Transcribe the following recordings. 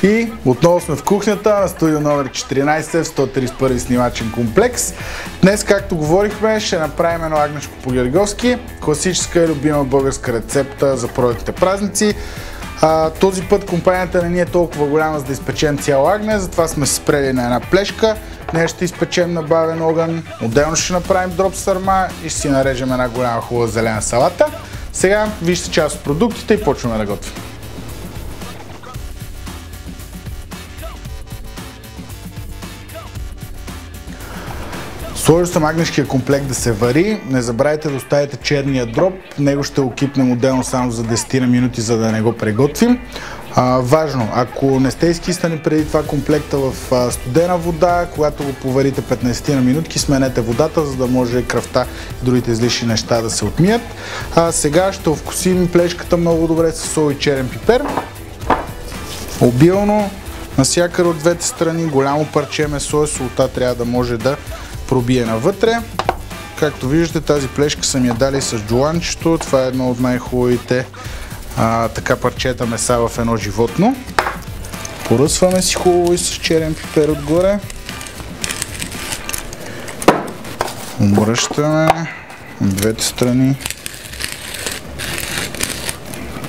И отново сме в кухнята на студио номер 14 в 131 снимачен комплекс. Днес, както говорихме, ще направим едно агнешко по-герговски. Класическа и любима българска рецепта за пролетните празници. Този път компанията не ни е толкова голяма, за да изпечем цяло агне, затова сме се спрели на една плешка. Днес ще изпечем на бавен огън, отделно ще направим дроб сърма и ще си нарежем една голяма хубава зелена салата. Сега вижте част от продуктите и почваме да готвим. Сложил съм агнешкия комплект да се вари. Не забравяйте да оставите черния дроб. Него ще го кипнем отделно само за 10 минути, за да не го приготвим. Важно, ако не сте изкиснали преди това комплекта в студена вода, когато го поварите 15 на минутки, сменете водата, за да може кръвта и другите излишни неща да се отмият. Сега ще овкусим плешката много добре с сол и черен пипер. Обилно, насякъде от двете страни, голямо парче месо, солта трябва да може да пробие навътре. Както виждате, тази плешка съм я дали с джуланчето. Това е едно от най-хубавите така парчета меса в едно животно. Поръсваме си хубаво и с черен пипер отгоре. Обръщаме от двете страни.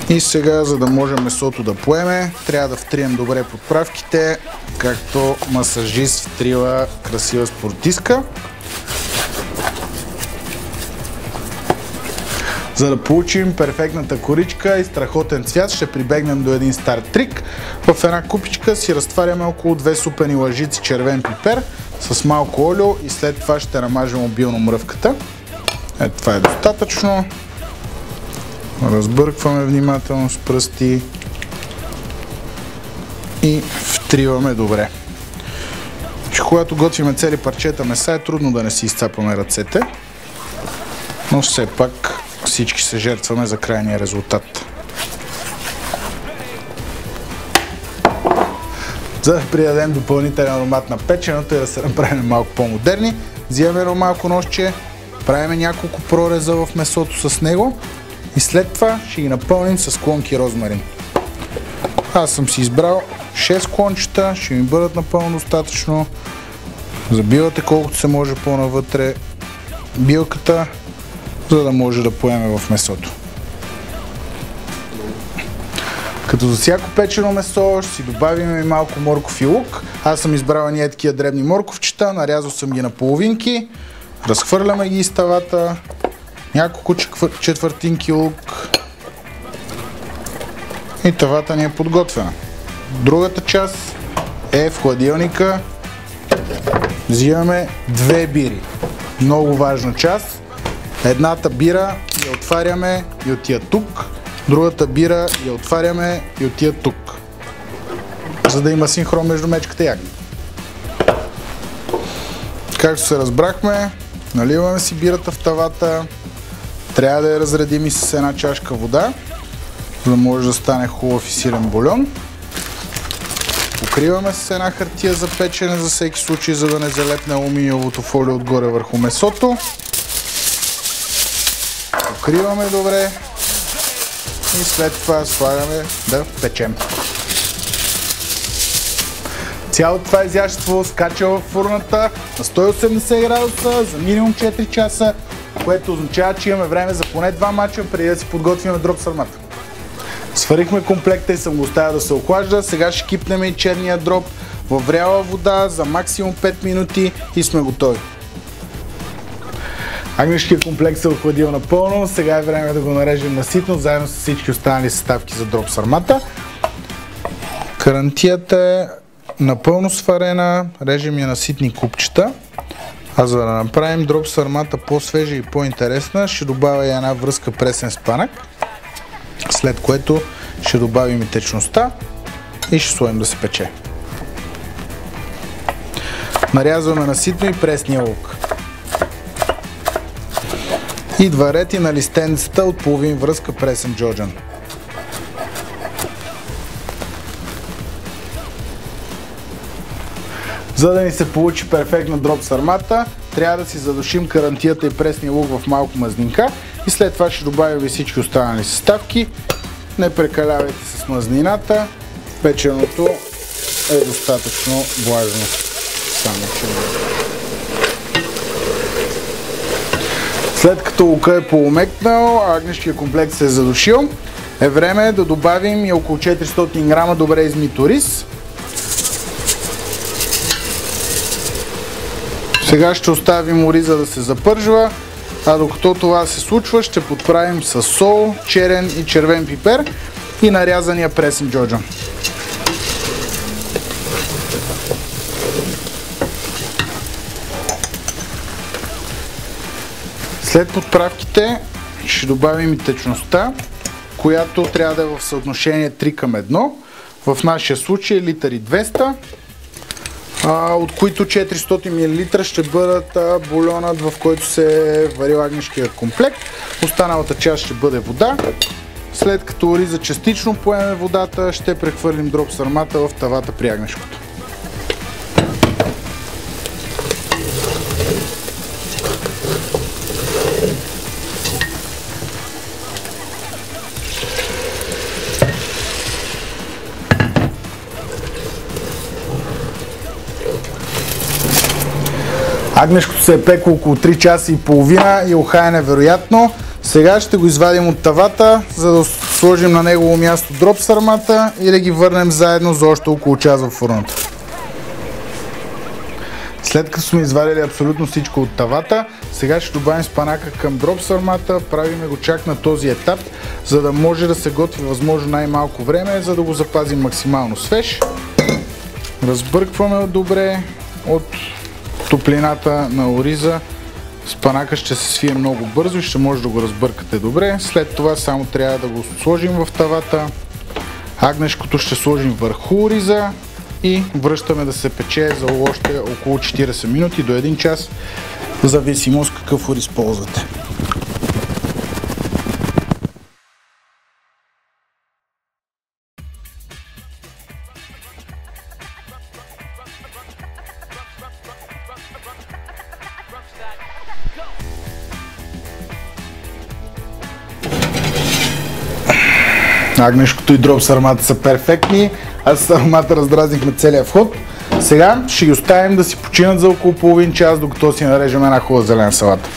И сега, за да може месото да поеме, трябва да втрием добре подправките, както масажист втрила красива спортистка. За да получим перфектната коричка и страхотен цвят, ще прибегнем до един стар трик. В една купичка си разтваряме около 2 супени лъжици червен пипер с малко олио и след това ще намажем обилно мръвката. Ето, това е достатъчно. Разбъркваме внимателно с пръсти и втриваме добре. Когато готвиме цели парчета меса, е трудно да не си изцапаме ръцете, но все пак всички се жертваме за крайния резултат. За да придадем допълнителен аромат на печеното и да се направим малко по-модерни, взимаме едно малко ножче, правим няколко прореза в месото с него и след това ще ги напълним с клонки розмарин. Аз съм си избрал 6 клончета, ще ми бъдат напълно достатъчно. Забивате колкото се може по-навътре билката, за да може да поеме в месото. Като за всяко печено месо ще си добавим и малко морков и лук. Аз съм избрал ние такива дребни морковчета, нарязал съм ги на половинки, разхвърляме ги из тавата, няколко четвъртинки лук и тавата ни е подготвена. Другата част е в хладилника. Взимаме 2 бири. Много важна част. Едната бира я отваряме и отива тук. Другата бира я отваряме и отива тук. За да има синхрон между мечката и агнето. Както се разбрахме, наливаме си бирата в тавата. Трябва да я разредим и с една чашка вода, за да може да стане хубав и силен бульон. Покриваме с една хартия за печене за всеки случай, за да не залепне алуминиевото фолио отгоре върху месото. Покриваме добре и след това слагаме да печем. Цялото това изящество скача в фурната на 180 градуса за минимум 4 часа, което означава, че имаме време за поне 2 мача преди да си подготвим дроб сърмата. Сварихме комплекта и съм го оставил да се охлажда. Сега ще кипнем и черния дроб във вряла вода за максимум 5 минути и сме готови. Агнешкият комплект се охладил напълно. Сега е време да го нарежем на ситно, заедно с всички останали съставки за дроб сърмата. Карантията е напълно сварена. Режем я на ситни купчета. А за да направим дроб сърмата по-свежа и по-интересна, ще добавя и една връзка пресен спанък, след което ще добавим и течността и ще сложим да се пече. Нарязваме на ситно и пресния лук. И 2 рети на листенцата от половин връзка пресен джорджан. За да ни се получи перфектна дроб сърмата, трябва да си задушим карантията и пресния лук в малко мазнинка и след това ще добавим и всички останали съставки. Не прекалявайте с мазнината. Печеното е достатъчно влажно. Само че... След като лука е полумекнал, агнешкият комплект се е задушил, е време да добавим и около 400 грама добре измит ориз. Сега ще оставим ориза да се запържва, а докато това се случва, ще подправим с сол, черен и червен пипер и нарязания пресен джоджо. След подправките ще добавим и течността, която трябва да е в съотношение 3 към 1. В нашия случай е литър и 200, от които 400 мл ще бъдат бульонът, в който се е варил агнешкият комплект. Останалата част ще бъде вода. След като ориза частично поеме водата, ще прехвърлим дроб сърмата в тавата при агнешкото. Агнешкото се е пекло около 3 часа и половина и оха е невероятно. Сега ще го извадим от тавата, за да сложим на негово място дроб сърмата и да ги върнем заедно за още около час в фурната. След като сме извадили абсолютно всичко от тавата, сега ще добавим спанака към дроб сърмата, правиме го чак на този етап, за да може да се готви възможно най-малко време, за да го запазим максимално свеж. Разбъркваме добре от топлината на ориза. Спанака ще се свие много бързо и ще може да го разбъркате добре. След това само трябва да го сложим в тавата. Агнешкото ще сложим върху ориза и връщаме да се пече за още около 40 минути до 1 час, в зависимост какъв ориз ползвате. Агнешкото и дроб сърмата са перфектни, а с сърмата раздразнихме целия вход. Сега ще ги оставим да си починат за около половин час, докато си нарежем една хубава зелена салата.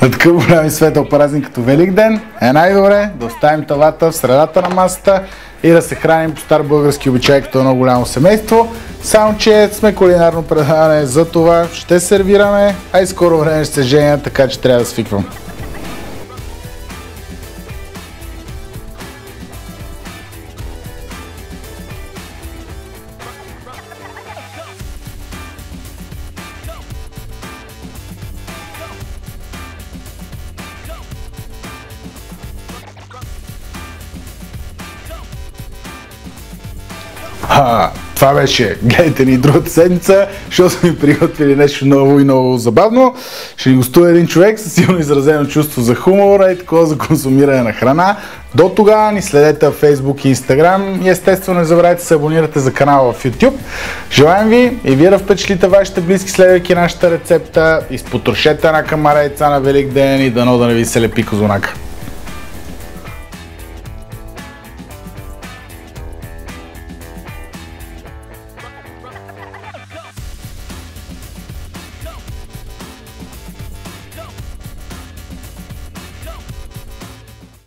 На такъв голям и светъл празник като Великден е най-добре да оставим тавата в средата на масата и да се храним по стар български обичай като едно голямо семейство. Само че сме кулинарно предаване, за това ще сервираме, а и скоро време ще се женя, така че трябва да свиквам. Това беше, гледайте ни другата седмица, защото сме ми приготвили нещо ново и много забавно. Ще ни гостува един човек със силно изразено чувство за хумора и такова за консумиране на храна. До тогава ни следете в Facebook и Instagram и естествено не забравяйте да се абонирате за канала в YouTube. Желаем ви и вие да впечатлите вашите близки, следвайки нашата рецепта. Изпотрошете една камара яйца на Великден и дано да не ви се лепи козунака.